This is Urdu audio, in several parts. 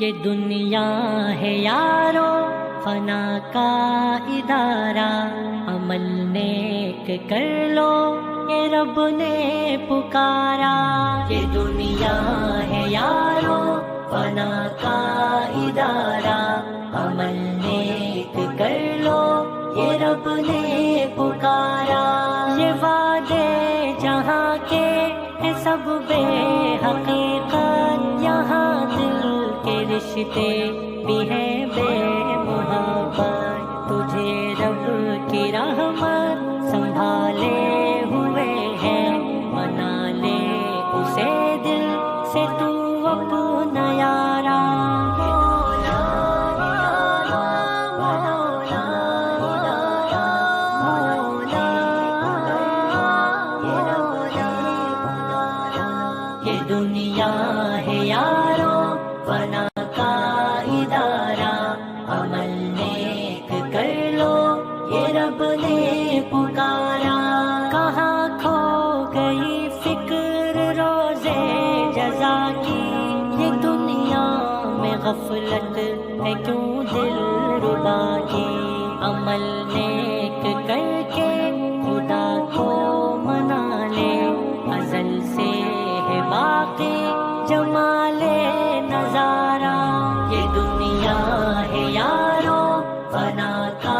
یہ دنیا ہے یارو فنا کا ادارہ، عمل نیک کر لو یہ رب نے پکارا۔ یہ دنیا ہے یارو فنا کا ادارہ، عمل نیک کر لو یہ رب نے پکارا۔ یہ وعدے جہاں کے ہیں سب بے حقیقت، یہاں دل کے رشتے بھی ہیں بے محبت۔ تجھے رب کی رحمت سنبھالے ہوئے ہے، منا لے اسے دل سے تو اپنا یارا۔ یہ دنیا ہے یارو فنا کا ادارہ، عمل نیک کر لو یہ رب نے پکارا۔ کہاں کھو گئی فکر روزے جزا کی، یہ دنیا میں غفلت ہے کیوں دل ربا کی۔ عمل نیک کر کے خدا کو منا لے، ازل سے ہے باقی جمال نظارہ۔ یہ دنیا ہے یارو فنا کا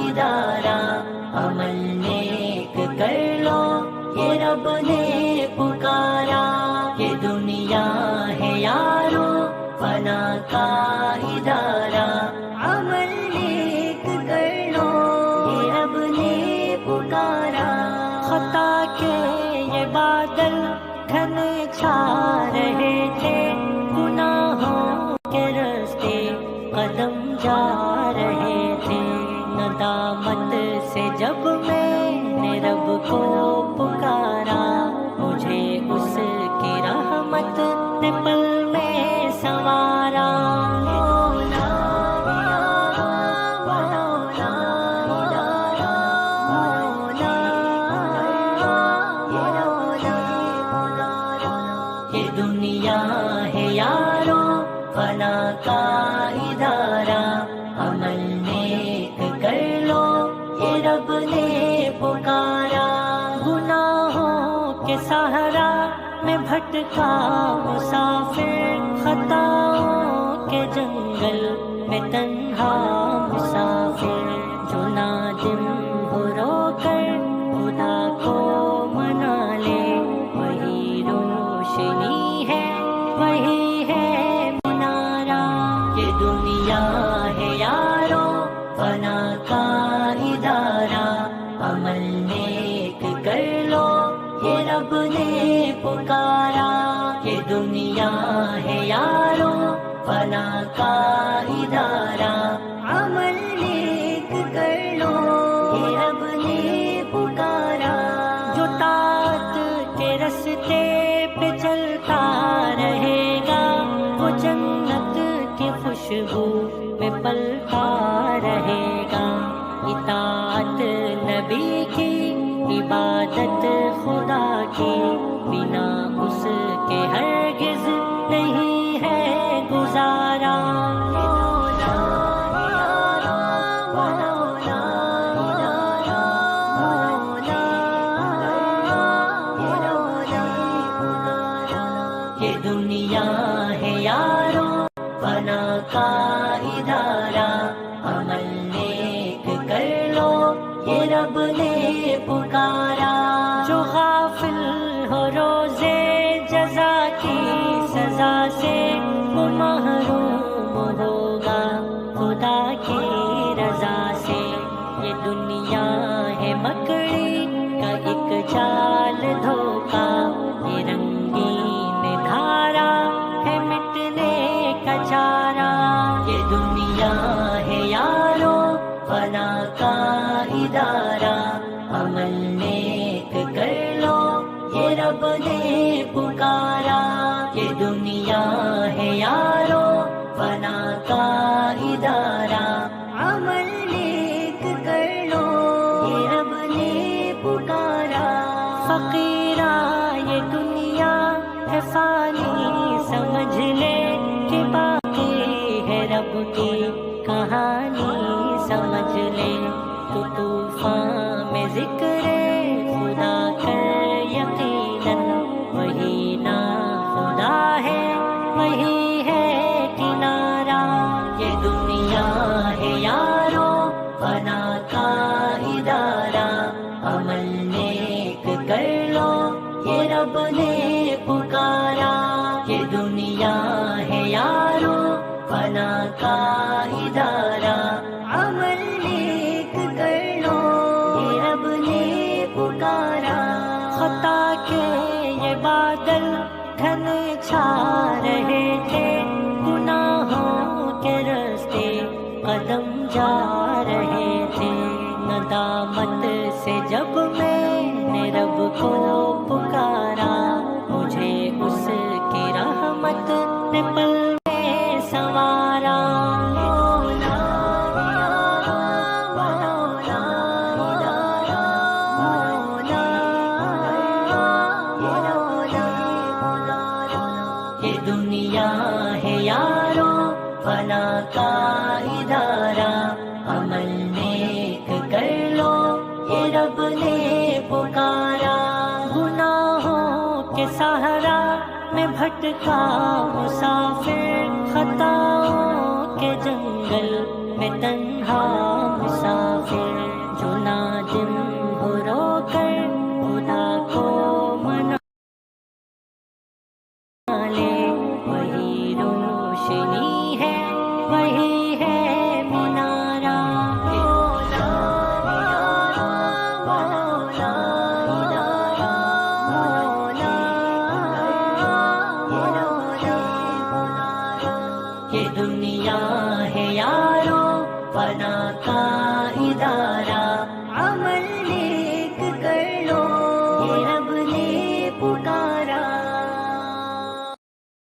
ادارہ، عمل نیک کر لو یہ رب نے پکارا۔ یہ دنیا ہے یارو فنا کا ادارہ، عمل نیک کر لو یہ رب نے پکارا۔ خطا کے یہ بادل گھن چھا رہے تھے، گناہوں کے راستے قدم جا رہے تھے۔ ندامت سے جب میں نے رب کو پکارا، مجھے اس کی رحمت نے پل میں سنوارا۔ یہ دنیا ہے یارو فنا کا ادارہ، عمل نیک کر لو یہ رب نے پکارا۔ گناہوں کے صحرا میں بھٹکا مسافر، خطاؤں کے جنگل میں تنہا مسافر، جو نادم ہو رو کر خدا کو منا لے، وہی روشنی ہے وہی ہے منارہ۔ یہ دنیا ہے یارو فنا کا ادارہ، عمل نیک کر لو یہ رب نے پکارا۔ یہ دنیا ہے یارو فنا کا ادارہ، عمل نیک کر لو یہ رب نے پکارا۔ جو طاعت کے رستے پہ چلتا رہے گا، وہ جنت کی خوشبو میں پلتا رہے گا۔ اطاعت نبی کی عبادت خدا کی، بنا اس کے ہرگز نہیں ہے گزارا۔ یہ دنیا ہے یارو فنا کا ادارہ، عمل نیک کر لو یہ رب نے پکارا۔ جو غافل ہو روزے جزا کی سزا سے، وہ محروم ہوگا خدا کی رضا سے۔ یہ دنیا ہے مکڑی کا ایک جال دھوکا، یہ رنگین دھارا ہے مٹنے کا چارہ۔ یہ دنیا ہے یارو فنا کا ادارہ، عمل نیک کر لو یہ رب نے پکارا۔ یہ دنیا ہے یارو فنا کا ادارہ، عمل نیک کر لو یہ رب نے پکارا۔ فقیرا یہ دنیا ہے فانی، سمجھ لے کہ باقی رب کی کہانی سمجھ لے تو طوفان میں ذکر خدا کر یقیناً وہی نا خدا ہے وہی ہے کنارہ یہ دنیا ہے یارو فنا کا ادارہ عمل نیک کر لو یہ رب نے پکارا یہ دنیا ہے یارو فنا کا ادارہ عمل نیک کر لو یہ رب نے پکارا خطا کے یہ بادل گھن چھا رہے تھے گناہوں کے راستے قدم جا رہے تھے ندامت سے جب میں نے رب کو پکارا مجھے اس کی رحمت نے پل میں سنوارا مولا مولا مولا یہ دنیا ہے یارو فنا کا ادارہ عمل نیک کر لو یہ رب نے پکارا گناہوں کے سہارا میں بھٹکا مسافر خطاؤں کے جنگل میں تنہا مسافر جو نادم ہو رو کر خدا کو منا لے وہی روشنی ہے وہی ہے منارہ یہ دنیا ہے یارو فنا کا